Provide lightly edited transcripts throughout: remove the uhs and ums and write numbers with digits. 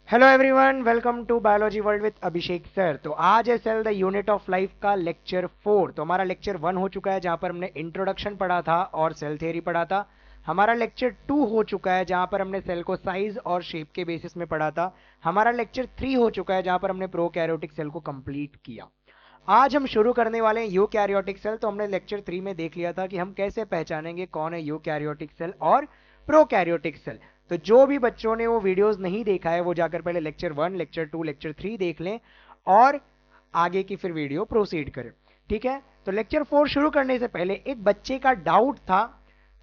Hello everyone, welcome to biology world with Abhishek sir. तो आज है cell the unit of life का lecture 4। तो हमारा लेक्चर 1 हो चुका है जहां पर हमने इंट्रोडक्शन पढ़ा था और सेल थ्योरी पढ़ा था। हमारा लेक्चर 2 हो चुका है जहां पर हमने सेल को साइज और शेप के बेसिस में पढ़ा था। हमारा लेक्चर 3 हो चुका है जहां पर हमने प्रोकैरियोटिक सेल को कंप्लीट किया। आज हम शुरू करने वाले हैं यूकैरियोटिक सेल। तो हमने लेक्चर 3 में देख लिया था कि हम कैसे पहचानेंगे कौन है यूकैरियोटिक सेल और प्रोकैरियोटिक सेल। तो जो भी बच्चों ने वो वीडियोस नहीं देखा है वो जाकर पहले लेक्चर 1, लेक्चर 2, लेक्चर 3 देख लें और आगे की फिर वीडियो प्रोसीड करें। ठीक है, तो लेक्चर 4 शुरू करने से पहले एक बच्चे का डाउट था,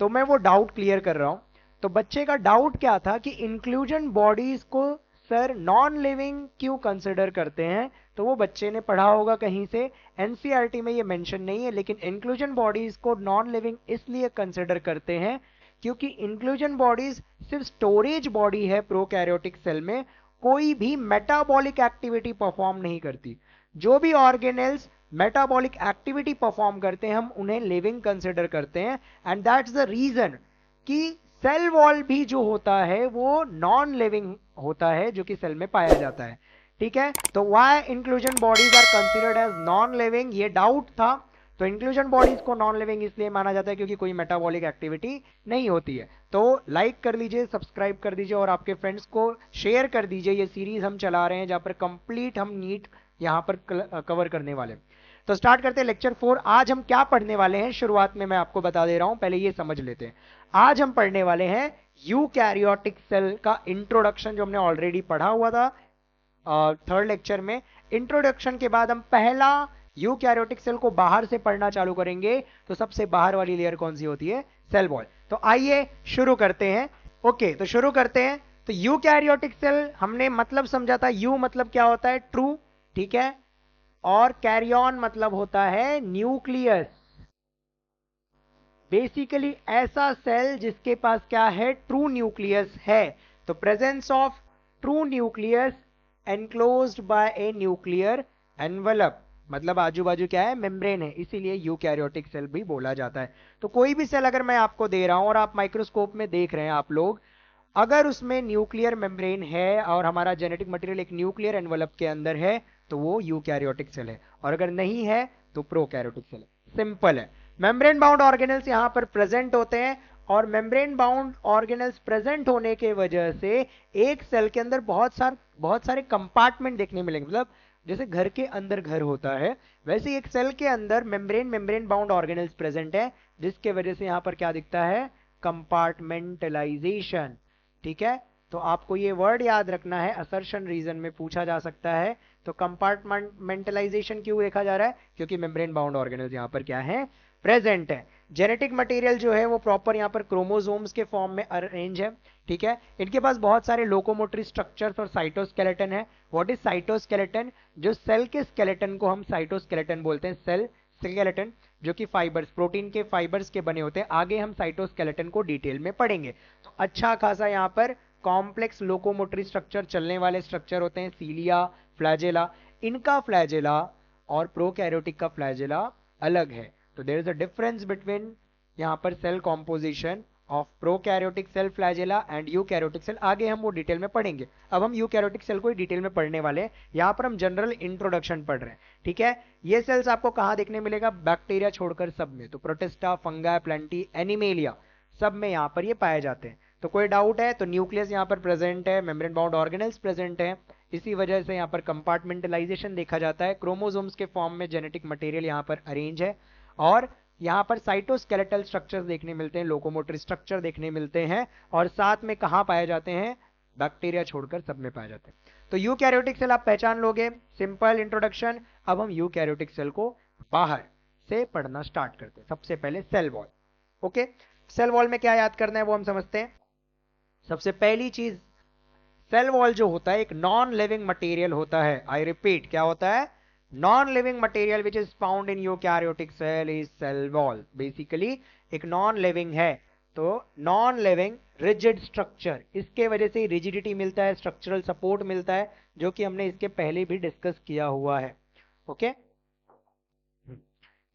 तो मैं वो डाउट क्लियर कर रहा हूं। तो बच्चे का डाउट क्या था कि इंक्लूजन बॉडीज को सर नॉन लिविंग क्यों कंसिडर करते हैं। तो वो बच्चे ने पढ़ा होगा कहीं से, एनसीईआरटी में ये मेंशन नहीं है, लेकिन इंक्लूजन बॉडीज को नॉन लिविंग इसलिए कंसिडर करते हैं क्योंकि इंक्लूजन बॉडीज सिर्फ स्टोरेज बॉडी है प्रोकैरियोटिक सेल में, कोई भी मेटाबॉलिक एक्टिविटी परफॉर्म नहीं करती। जो भी ऑर्गेनेल्स मेटाबॉलिक एक्टिविटी परफॉर्म करते हैं हम उन्हें लिविंग कंसिडर करते हैं। एंड दैट्स द रीजन कि सेल वॉल भी जो होता है वो नॉन लिविंग होता है जो कि सेल में पाया जाता है। ठीक है, तो why inclusion bodies are considered as non living, ये डाउट था। तो इंक्लूजन बॉडीज को नॉन लिविंग इसलिए माना जाता है क्योंकि कोई मेटाबॉलिक एक्टिविटी नहीं होती है। तो लाइक कर लीजिए, सब्सक्राइब कर दीजिए और आपके फ्रेंड्स को शेयर कर दीजिए। ये सीरीज हम चला रहे हैं जहां पर कंप्लीट हम नीट यहां पर कवर करने वाले। तो स्टार्ट करते हैं लेक्चर 4। आज हम क्या पढ़ने वाले हैं शुरुआत में मैं आपको बता दे रहा हूं, पहले ये समझ लेते हैं। आज हम पढ़ने वाले हैं यूकैरियोटिक सेल का इंट्रोडक्शन, जो हमने ऑलरेडी पढ़ा हुआ था थर्ड लेक्चर में। इंट्रोडक्शन के बाद हम पहला यूकैरियोटिक सेल को बाहर से पढ़ना चालू करेंगे। तो सबसे बाहर वाली लेयर कौन सी होती है? Cell wall. तो आइए शुरू करते हैं। ओके, तो शुरू करते हैं। तो यूकैरियोटिक सेल हमने मतलब समझा था, यू मतलब क्या होता है? ट्रू। ठीक है, और कैरियन मतलब होता है न्यूक्लियस। बेसिकली ऐसा सेल जिसके पास क्या है? ट्रू न्यूक्लियस है। तो presence of true nucleus enclosed bye a nuclear envelope, मतलब आजू बाजू क्या है? मेम्ब्रेन है, इसीलिए यूकैरियोटिक सेल भी बोला जाता है। तो कोई भी सेल अगर मैं आपको दे रहा हूं और आप माइक्रोस्कोप में देख रहे हैं आप लोग, अगर उसमें न्यूक्लियर मेम्ब्रेन है और हमारा जेनेटिक मटेरियल एक न्यूक्लियर एनवलप के अंदर है तो वो यूकैरियोटिक सेल है, और अगर नहीं है तो प्रोकैरियोटिक सेल है। सिंपल है। मेम्ब्रेन बाउंड ऑर्गेनल्स यहां पर प्रेजेंट होते हैं, और मेम्ब्रेन बाउंड ऑर्गेनल्स प्रेजेंट होने के वजह से एक सेल के अंदर बहुत सारे कंपार्टमेंट देखने मिलेंगे। मतलब जैसे घर के अंदर घर होता है, वैसे एक सेल के अंदर मेम्ब्रेन बाउंड ऑर्गेनल्स प्रेजेंट है, जिसके वजह से यहां पर क्या दिखता है? कंपार्टमेंटलाइजेशन। ठीक है, तो आपको ये वर्ड याद रखना है, असर्शन रीजन में पूछा जा सकता है। तो कंपार्टमेंटलाइजेशन क्यों देखा जा रहा है? क्योंकि मेम्ब्रेन बाउंड ऑर्गेनल्स यहां पर क्या है? प्रेजेंट है। जेनेटिक मटेरियल जो है वो प्रॉपर यहां पर क्रोमोसोम्स के फॉर्म में अरेंज है। ठीक है, इनके पास बहुत सारे लोकोमोटरी स्ट्रक्चर्स और साइटोस्केलेटन है। What is cytoskeleton? जो सेल के स्केलेटन को हम साइटोस्केलेटन बोलते हैं। सेल स्केलेटन जो कि फाइबर्स, प्रोटीन के फाइबर्स के बने होते हैं। आगे हम साइटोस्केलेटन को डिटेल में पढ़ेंगे। तो अच्छा खासा यहाँ पर कॉम्प्लेक्स लोकोमोटरी स्ट्रक्चर, चलने वाले स्ट्रक्चर होते हैं। सीलिया, फ्लैजेला, इनका फ्लैजेला और प्रोकैरियोटिक का फ्लैजेला अलग है। तो there is a difference between यहाँ पर cell composition of prokaryotic cell flagella and eukaryotic cell. आगे हम वो डिटेल में पढ़ेंगे। अब हम यूकैरियोटिक सेल को ही डिटेल में पढ़ने वाले हैं, यहाँ पर हम जनरल इंट्रोडक्शन पढ़ रहे हैं। ठीक है, ये सेल्स आपको कहाँ देखने मिलेगा? बैक्टीरिया छोड़कर सब में। तो प्रोटिस्टा, फंगा, प्लेंटी, एनिमेलिया, सब में यहाँ पर ये पाए जाते हैं। तो कोई डाउट है? तो न्यूक्लियस यहाँ पर प्रेजेंट है, मेम्ब्रेन बाउंड ऑर्गेनल्स प्रेजेंट है, इसी वजह से यहाँ पर कंपार्टमेंटलाइजेशन देखा जाता है। क्रोमोसोम्स के फॉर्म में जेनेटिक मटेरियल यहाँ पर अरेंज है, और यहाँ पर साइटोस्केलेटल स्ट्रक्चर्स देखने मिलते हैं, लोकोमोटरी स्ट्रक्चर देखने मिलते हैं, और साथ में कहाँ पाए जाते हैं? बैक्टीरिया छोड़कर सब में पाए जाते हैं। तो यूकैरियोटिक सेल आप पहचान लोगे, सिंपल इंट्रोडक्शन। अब हम यूकैरियोटिक सेल को बाहर से पढ़ना स्टार्ट करते हैं। सबसे पहले cell wall. Okay, cell wall में क्या याद करना है वो हम समझते हैं। सबसे पहली चीज, सेल वॉल जो होता है एक नॉन लिविंग मटेरियल होता है। आई रिपीट, क्या होता है? Non living material which is found in eukaryotic cell is cell wall. Basically एक नॉन लिविंग है, तो नॉन लिविंग रिजिड स्ट्रक्चर, इसके वजह से रिजिडिटी मिलता है, स्ट्रक्चरल सपोर्ट मिलता है, जो कि हमने इसके पहले भी डिस्कस किया हुआ है। ओके,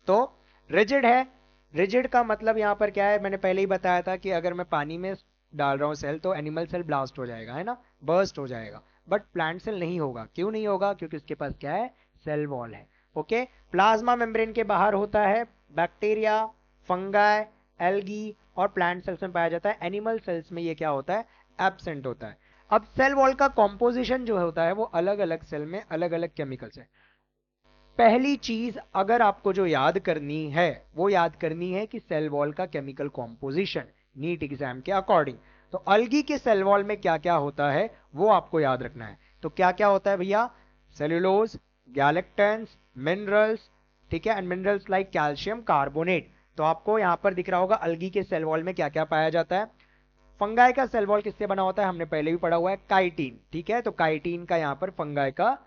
तो रिजिड है। रिजिड का मतलब यहां पर क्या है? मैंने पहले ही बताया था कि अगर मैं पानी में डाल रहा हूं सेल तो एनिमल सेल ब्लास्ट हो जाएगा, है ना, बर्स्ट हो जाएगा। बट प्लांट सेल नहीं होगा। क्यों नहीं होगा? क्योंकि उसके पास क्या है? सेल वॉल है। ओके, प्लाज्मा मेम्ब्रेन के बाहर होता है बैक्टीरिया, फंगाई, एल्गी और प्लांट सेल्स में पाया जाता है। एनिमल सेल्स में ये क्या होता है? एब्सेंट होता है। अब सेल वॉल का कॉम्पोजिशन जो होता है वो अलग अलग सेल में अलग अलग केमिकल्स है। पहली चीज अगर आपको जो याद करनी है वो याद करनी है कि सेल वॉल का केमिकल कॉम्पोजिशन नीट एग्जाम के अकॉर्डिंग। तो अल्गी के सेल वॉल में क्या क्या होता है वो आपको याद रखना है। तो क्या क्या होता है भैया? सेल्यूलोज, गैलेक्टेंस, मिनरल्स, ठीक है, and minerals like calcium carbonate. तो आपको यहां पर दिख रहा होगा अल्गी के सेल वॉल में क्या क्या पाया जाता है। फंगाई का सेल वॉल किससे बना होता है? हमने पहले भी पढ़ा हुआ है, काइटिन। ठीक है, तो काइटिन का यहां पर फंगाई का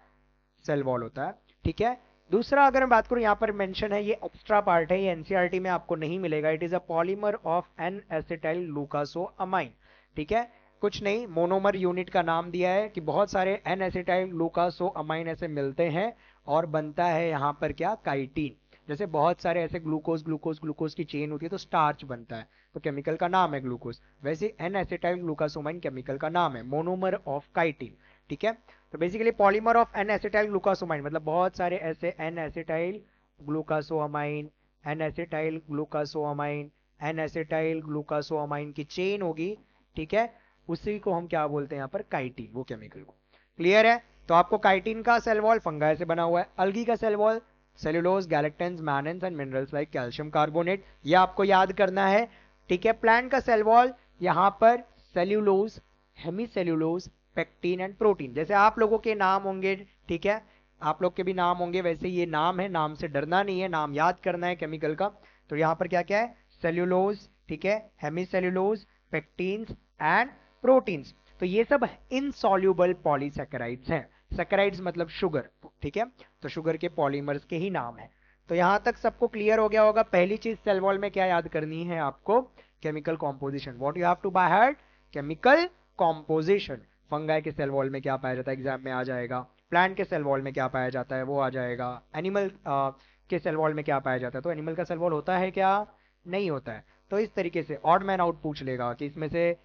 सेल वॉल होता है। ठीक है, दूसरा अगर मैं बात करूं, यहां पर मेंशन है, ये एक्स्ट्रा पार्ट है, ये एनसीईआरटी में आपको नहीं मिलेगा। It is a polymer of N acetyl glucosamine. ठीक है, कुछ नहीं, मोनोमर यूनिट का नाम दिया है कि बहुत सारे एन एसिटाइल ग्लूकासोअमाइन ऐसे मिलते हैं और बनता है यहां पर क्या? काइटिन। जैसे बहुत सारे ऐसे ग्लूकोज ग्लूकोज ग्लूकोज की चेन होती है तो स्टार्च बनता है, तो केमिकल का नाम है ग्लूकोज। वैसे एन एसिटाइल ग्लूकासोमाइन केमिकल का नाम है, मोनोमर ऑफ काइटिन। ठीक है, तो basically polymer of N acetyl glucosamine मतलब बहुत सारे ऐसे N acetyl glucosamine, N acetyl glucosamine, N acetyl glucosamine की चेन होगी। ठीक है, उसी को हम क्या बोलते हैं यहाँ पर? काइटिन, वो केमिकल को। क्लियर है? तो आपको काइटिन का सेल वॉल फंगाई से बना हुआ है। अल्गी का cell wall cellulose, galactans, mannans and minerals like calcium carbonate, ये आपको याद करना है। ठीक है, प्लांट का सेल वॉल यहां पर cellulose, hemicellulose, pectin and protein, जैसे आप लोगों के नाम होंगे। ठीक है, आप लोग के भी नाम होंगे, वैसे ये नाम है, नाम से डरना नहीं है, नाम याद करना है केमिकल का। तो यहां पर क्या क्या है? सेल्यूलोज, ठीक है, हेमीसेल्यूलोज, पेक्टिन्स एंड प्रोटीन्स। तो ये सब इनसॉल्युबल पॉलीसैकेराइड्स हैं। सैकेराइड्स मतलब शुगर। ठीक है, तो शुगर के पॉलीमर्स के ही नाम है। तो यहां तक सबको क्लियर हो गया होगा। पहली चीज सेल वॉल में क्या याद करनी है आपको? Chemical composition. What you have to by heart? Chemical composition. Fungi के सेल वॉल में क्या पाया जाता है? एग्जाम में आ जाएगा। प्लांट के सेल वॉल में क्या पाया जाता है? वो आ जाएगा। एनिमल के सेल वॉल में क्या पाया जाता है? तो एनिमल का सेल वॉल होता है क्या? नहीं होता है। तो इस तरीके से ऑड मैन आउट पूछ लेगा कि इसमें से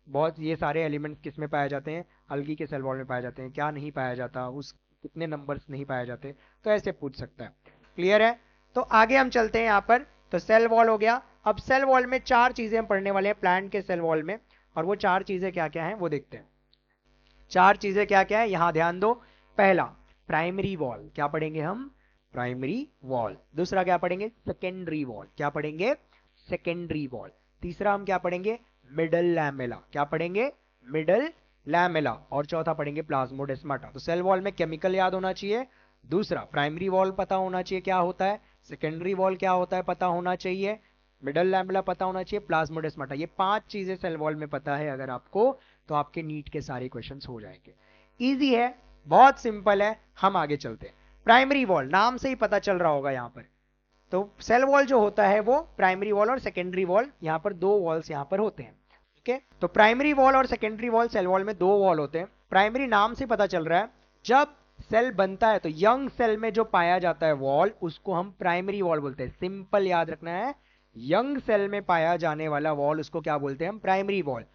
बहुत ये सारे एलिमेंट्स किस में पाए जाते हैं? अल्गी के सेल वॉल में पाए जाते हैं, क्या नहीं पाया जाता, उस कितने नंबर्स नहीं पाए जाते, तो ऐसे पूछ सकता है। क्लियर है? तो आगे हम चलते हैं यहाँ पर। तो सेल वॉल हो गया। अब सेल वॉल में चार चीजें हम पढ़ने वाले हैं प्लांट के सेल वॉल में, और वो चार चीजें क्या क्या हैं वो देखते हैं। चार चीजें क्या क्या है यहां ध्यान दो। पहला, प्राइमरी वॉल, क्या पढ़ेंगे हम? Primary wall. दूसरा क्या पढ़ेंगे? Secondary wall. क्या पढ़ेंगे? Secondary wall. तीसरा हम क्या पढ़ेंगे? Middle lamella. क्या पढ़ेंगे? Middle lamella. और चौथा पढ़ेंगे प्लाज्मोडेस्माटा। तो सेल वॉल में केमिकल याद होना चाहिए। दूसरा, प्राइमरी वॉल पता होना चाहिए क्या होता है। सेकेंडरी वॉल क्या होता है पता होना चाहिए। मिडल लैमेला पता होना चाहिए। प्लाज्मोडेस्माटा। ये पांच चीजें सेल वॉल में पता है अगर आपको, तो आपके नीट के सारे क्वेश्चंस हो जाएंगे। इजी है, बहुत सिंपल है। हम आगे चलते हैं। प्राइमरी वॉल, नाम से ही पता चल रहा होगा यहां पर। तो सेल वॉल जो होता है वो प्राइमरी वॉल और सेकेंडरी वॉल, यहां पर दो वॉल्स यहां पर होते हैं। ठीक है, तो प्राइमरी वॉल और सेकेंडरी वॉल, सेल वॉल में दो वॉल होते हैं। प्राइमरी नाम से पता चल रहा है, जब सेल बनता है तो यंग सेल में जो पाया जाता है वॉल, उसको हम प्राइमरी वॉल बोलते हैं। सिंपल याद रखना है, यंग सेल में पाया जाने वाला वॉल उसको क्या बोलते हैं हम? Primary wall.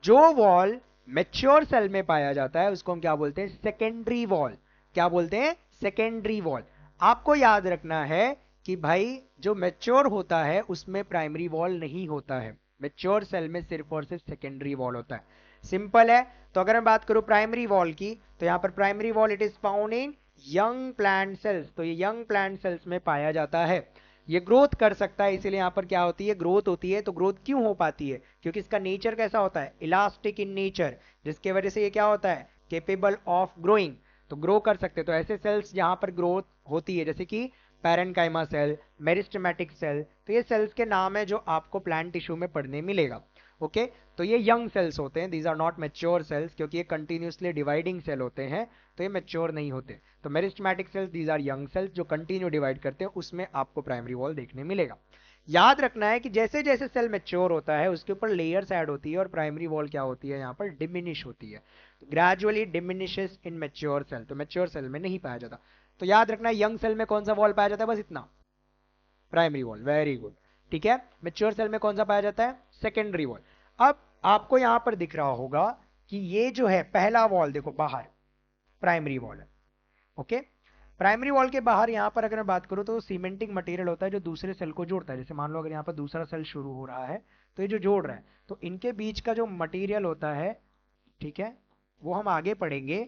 जो वॉल मैच्योर सेल में पाया जाता है उसको हम क्या बोलते हैं? Secondary wall. क्या बोलते हैं? Secondary wall. आपको याद रखना है कि भाई जो मैच्योर होता है उसमें प्राइमरी वॉल नहीं होता है, मैच्योर सेल में सिर्फ और सिर्फ सेकेंडरी वॉल होता है। सिंपल है। तो अगर मैं बात करूं प्राइमरी वॉल की, तो यहां पर primary wall it is found in young plant cells. तो ये यंग प्लांट सेल्स में पाया जाता है। ये ग्रोथ कर सकता है, इसीलिए यहां पर क्या होती है? ग्रोथ होती है। तो ग्रोथ क्यों हो पाती है? क्योंकि इसका नेचर कैसा होता है? इलास्टिक इन नेचर, जिसके वजह से ये क्या होता है? Capable of growing. तो ग्रो कर सकते हैं। तो ऐसे सेल्स जहां पर ग्रोथ होती है, जैसे कि पैरेनकाइमा सेल, मेरिस्टेमेटिक सेल, तो ये सेल्स के नाम है जो आपको प्लांट टिश्यू में पढ़ने मिलेगा। ओके, तो ये यंग सेल्स होते हैं, these are not mature cells, क्योंकि ये कंटिन्यूसली डिवाइडिंग सेल होते हैं, तो ये मैच्योर नहीं होते। तो meristematic cells these are young cells जो कंटिन्यू डिवाइड करते हैं, उसमें आपको प्राइमरी वॉल देखने मिलेगा। याद रखना है कि जैसे जैसे सेल मैच्योर होता है उसके ऊपर लेयर्स ऐड होती है, और प्राइमरी वॉल क्या होती है यहाँ पर? डिमिनिश होती है। Gradually diminishes in mature cell. तो मैच्योर सेल में नहीं पाया जाता। तो याद रखना है यंग सेल में कौन सा वॉल पाया जाता है? बस इतना, प्राइमरी वॉल। Very good. ठीक है, मैच्योर सेल में कौन सा पाया जाता है? Secondary wall. अब आपको यहां पर दिख रहा होगा कि ये जो है पहला वॉल देखो बाहर प्राइमरी वॉल है। ओके, प्राइमरी वॉल के बाहर यहाँ पर अगर मैं बात करूँ तो सीमेंटिंग मटेरियल होता है जो दूसरे सेल को जोड़ता है। जैसे मान लो अगर यहाँ पर दूसरा सेल शुरू हो रहा है तो ये जो जोड़ रहा है, तो इनके बीच का जो मटेरियल होता है, ठीक है, वो हम आगे पढ़ेंगे।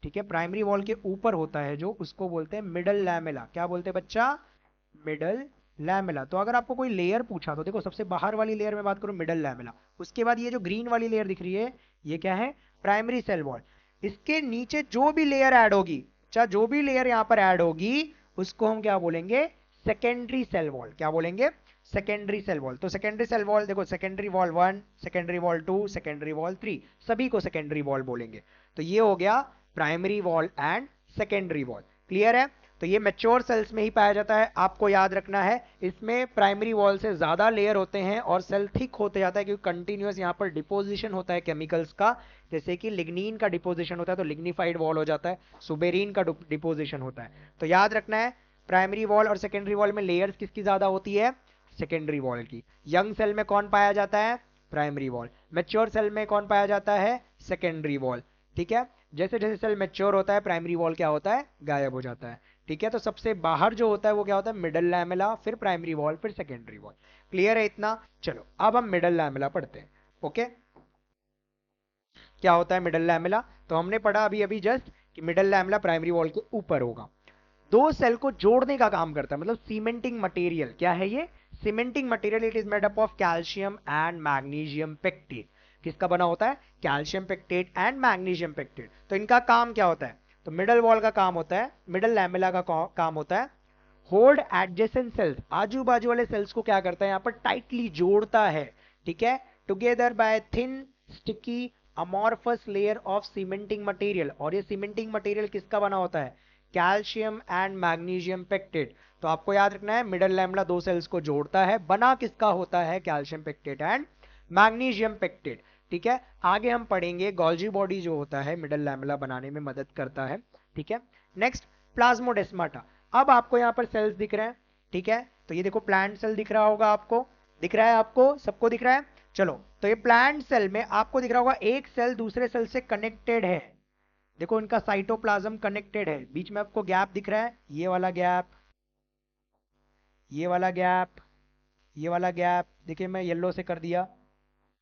ठीक है, प्राइमरी वॉल के ऊपर होता है जो, उसको बोलते हैं मिडल लैमेला। क्या बोलते हैं बच्चा? Middle lamella. तो अगर आपको कोई लेयर पूछा तो देखो सबसे बाहर वाली लेयर में बात करूं मिडल लैमेला, उसके बाद ये जो ग्रीन वाली लेयर दिख रही है ये क्या है? Primary cell wall. इसके नीचे जो भी लेयर ऐड होगी, चाहे जो भी लेयर यहां पर ऐड होगी, उसको हम क्या बोलेंगे? Secondary cell wall. क्या बोलेंगे? Secondary cell wall. तो सेकेंडरी सेल वॉल देखो, secondary wall 1, secondary wall 2, secondary wall 3, सभी को सेकेंडरी वॉल बोलेंगे। तो ये हो गया primary wall and secondary wall. Clear है? तो ये मैच्योर सेल्स में ही पाया जाता है। आपको याद रखना है इसमें प्राइमरी वॉल से ज्यादा लेयर होते हैं और सेल थिक होते जाता है क्योंकि कंटिन्यूअस यहाँ पर डिपोजिशन होता है केमिकल्स का। जैसे कि लिग्निन का डिपोजिशन होता है तो लिग्निफाइड वॉल हो जाता है, सुबेरिन का डिपोजिशन होता है। तो याद रखना है प्राइमरी वॉल और सेकेंडरी वॉल में लेयर्स किसकी ज्यादा होती है? सेकेंडरी वॉल की। यंग सेल में कौन पाया जाता है? Primary wall. मैच्योर सेल में कौन पाया जाता है? Secondary wall. ठीक है, जैसे जैसे सेल मैच्योर होता है प्राइमरी वॉल क्या होता है? गायब हो जाता है। ठीक है, तो सबसे बाहर जो होता है वो क्या होता है? मिडल लैमेला, फिर प्राइमरी वॉल, फिर सेकेंडरी वॉल। क्लियर है इतना? चलो अब हम मिडल लैमेला पढ़ते हैं। ओके, क्या होता है मिडल लैमेला? तो हमने पढ़ा अभी अभी जस्ट कि मिडल लैमेला प्राइमरी वॉल के ऊपर होगा, दो सेल को जोड़ने का काम करता है, मतलब सीमेंटिंग मटेरियल। क्या है ये? Cementing material. It is made up of calcium and magnesium pectate. किसका बना होता है? Calcium pectate and magnesium pectate. तो इनका काम क्या होता है? तो मिडल वॉल का काम होता है, मिडल लैमेला का काम होता है होल्ड एडजेसेंट सेल्स, आजू बाजू वाले सेल्स को क्या करता है? यहां पर टाइटली जोड़ता है। ठीक है, together by thin sticky amorphous layer of cementing material. और ये सीमेंटिंग मटेरियल किसका बना होता है? Calcium and magnesium pectate. तो आपको याद रखना है मिडल लैमेला दो सेल्स को जोड़ता है, बना किसका होता है? Calcium pectate and magnesium pectate. ठीक है, आगे हम पढ़ेंगे गोल्जी बॉडी जो होता है मिडल लैमेला बनाने में मदद करता है। ठीक है, नेक्स्ट प्लाज्मोडेस्माटा। अब आपको यहां पर सेल्स दिख रहे हैं। ठीक है, तो ये देखो प्लांट सेल दिख रहा होगा, आपको दिख रहा है, आपको सबको दिख रहा है। चलो, तो ये प्लांट सेल में आपको दिख रहा होगा एक सेल दूसरे सेल से कनेक्टेड है। देखो इनका साइटोप्लाज्म कनेक्टेड है, बीच में आपको गैप दिख रहा है, ये वाला गैप, ये वाला गैप, ये वाला गैप, देखिए मैं येलो से कर दिया।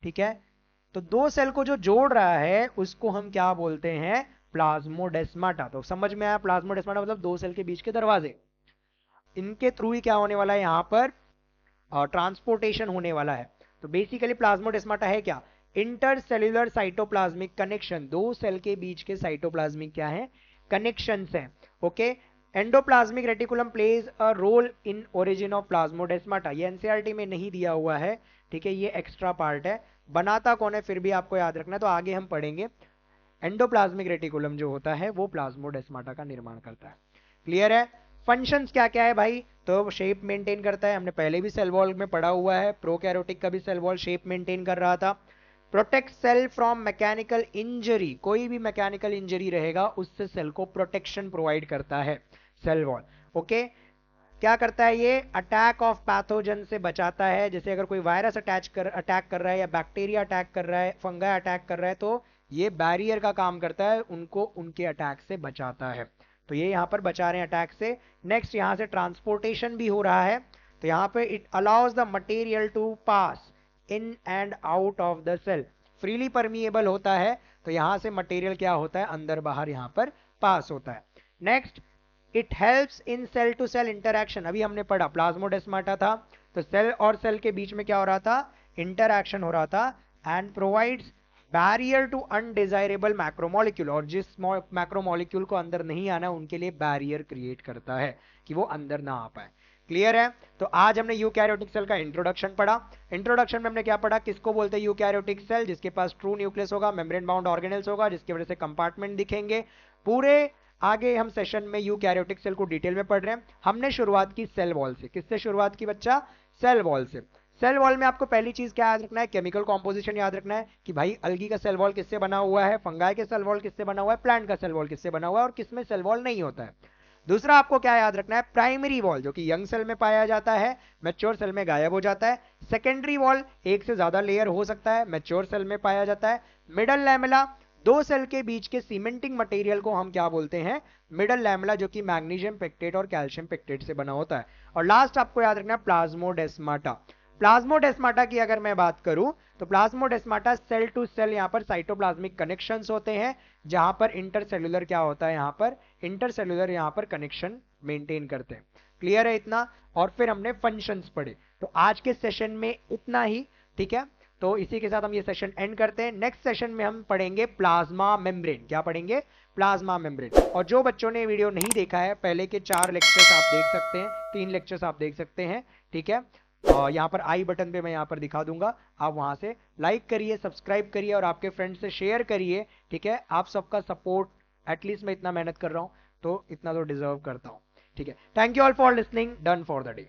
ठीक है, तो दो सेल को जो जोड़ रहा है उसको हम क्या बोलते हैं? प्लाज्मोडेस्माटा। तो समझ में आया? प्लाज्मोडेस्माटा मतलब दो सेल के बीच के दरवाजे, इनके थ्रू ही क्या होने वाला है? यहां पर ट्रांसपोर्टेशन होने वाला है। तो बेसिकली प्लाज्मोडेस्माटा है क्या? इंटरसेल्यूलर साइटोप्लाज्मिक कनेक्शन, दो सेल के बीच के साइटोप्लाज्मिक क्या है? कनेक्शंस हैं। Okay, endoplasmic reticulum plays a role in origin of plasmodesmata. ये एनसीईआरटी में नहीं दिया हुआ है, ठीक है, ये एक्स्ट्रा पार्ट है। बनाता कौन है फिर भी आपको याद रखना है, तो आगे हम पढ़ेंगे। एंडोप्लाज्मिक रेटिकुलम जो होता है वो प्लाज्मोडेस्माटा का निर्माण करता है। क्लियर है? फंक्शंस क्या क्या है भाई? तो शेप मेंटेन करता है, हमने पहले भी सेल वॉल में पढ़ा हुआ है, प्रोकैरियोटिक का भी सेल वॉल शेप मेंटेन कर रहा था। Protect cell from mechanical injury, कोई भी मैकेनिकल इंजरी रहेगा उससे सेल को प्रोटेक्शन प्रोवाइड करता है सेल वॉल। ओके, क्या करता है ये? अटैक ऑफ पैथोजन से बचाता है। जैसे अगर कोई वायरस अटैक कर रहा है या बैक्टीरिया अटैक कर रहा है, फंगा अटैक कर रहा है, तो ये बैरियर का काम करता है, उनको उनके अटैक से बचाता है। तो ये यहां पर बचा रहे हैं अटैक से। नेक्स्ट यहां से ट्रांसपोर्टेशन भी हो रहा है, तो यहां पे it allows the material to pass in and out of the cell, freely permeable होता है। तो यहां से मटेरियल क्या होता है? अंदर बाहर यहां पर पास होता है। Next, it helps in cell to cell interaction. अभी हमने पढ़ा प्लाज्मोडेस्माटा था, तो सेल और सेल के बीच में क्या हो रहा था? इंटरैक्शन हो रहा था। And provides barrier to undesirable macromolecule, और जिस मैक्रोमोलिक्यूल को अंदर नहीं आना उनके लिए बैरियर क्रिएट करता है कि वो अंदर ना आ पाए। क्लियर है? तो आज हमने यूकैरियोटिक सेल का इंट्रोडक्शन पढ़ा। इंट्रोडक्शन में हमने क्या पढ़ा? किसको बोलते हैं यूकैरियोटिक सेल? जिसके पास ट्रू न्यूक्लियस होगा, मेम्ब्रेन बाउंड ऑर्गेनेल्स होगा, जिसकी वजह से कंपार्टमेंट दिखेंगे। पूरे आगे हम सेशन में यूकैरियोटिक सेल को डिटेल में पढ़ रहे हैं। हमने शुरुआत की सेल वॉल से। किससे शुरुआत की बच्चा? सेल वॉल से। सेल वॉल में आपको पहली चीज क्या याद रखना है? केमिकल कॉम्पोजिशन याद रखना है कि भाई अलगी का सेल वॉल किससे बना हुआ है, फंगाई के सेल वॉल किससे बना हुआ है, प्लांट का सेल वॉल किससे बना हुआ है, और किसमें सेल वॉल नहीं होता है। दूसरा आपको क्या याद रखना है? प्राइमरी वॉल जो कि यंग सेल में पाया जाता है, मैच्योर सेल में गायब हो जाता है। सेकेंडरी वॉल एक से ज्यादा लेयर हो सकता है, मैच्योर सेल में पाया जाता है। मिडल लैमेला दो सेल के बीच के सीमेंटिंग मटेरियल को हम क्या बोलते हैं, मिडल लैमेला, जो कि मैग्नीशियम पेक्टेट और कैल्शियम पेक्टेट से बना होता है। और लास्ट आपको याद रखना प्लाज्मोडेस्माटा। प्लाज्मोडेस्माटा की अगर मैं बात करूं तो प्लाज्मोडेस्माटा सेल टू सेल यहां पर साइटोप्लाज्मिक कनेक्शंस होते हैं, जहां पर इंटरसेल्यूलर क्या होता है, यहां पर इंटरसेल्यूलर यहां पर कनेक्शन मेंटेन करते हैं। क्लियर है इतना? और फिर हमने फंक्शंस पढ़े। तो आज के सेशन में इतना ही, ठीक है। तो इसी के साथ हम ये सेशन एंड करते हैं। नेक्स्ट सेशन में हम पढ़ेंगे प्लाज्मा मेम्ब्रेन। क्या पढ़ेंगे? Plasma membrane. और जो बच्चों ने वीडियो नहीं देखा है, पहले के 4 लेक्चर्स आप देख सकते हैं, 3 लेक्चर्स आप देख सकते हैं, ठीक है। और यहाँ पर आई बटन पे मैं यहाँ पर दिखा दूंगा, आप वहां से लाइक करिए, सब्सक्राइब करिए और आपके फ्रेंड से शेयर करिए, ठीक है। आप सबका सपोर्ट, एटलीस्ट मैं इतना मेहनत कर रहा हूं तो इतना तो डिजर्व करता हूं, ठीक है। Thank you all for listening, done for the day.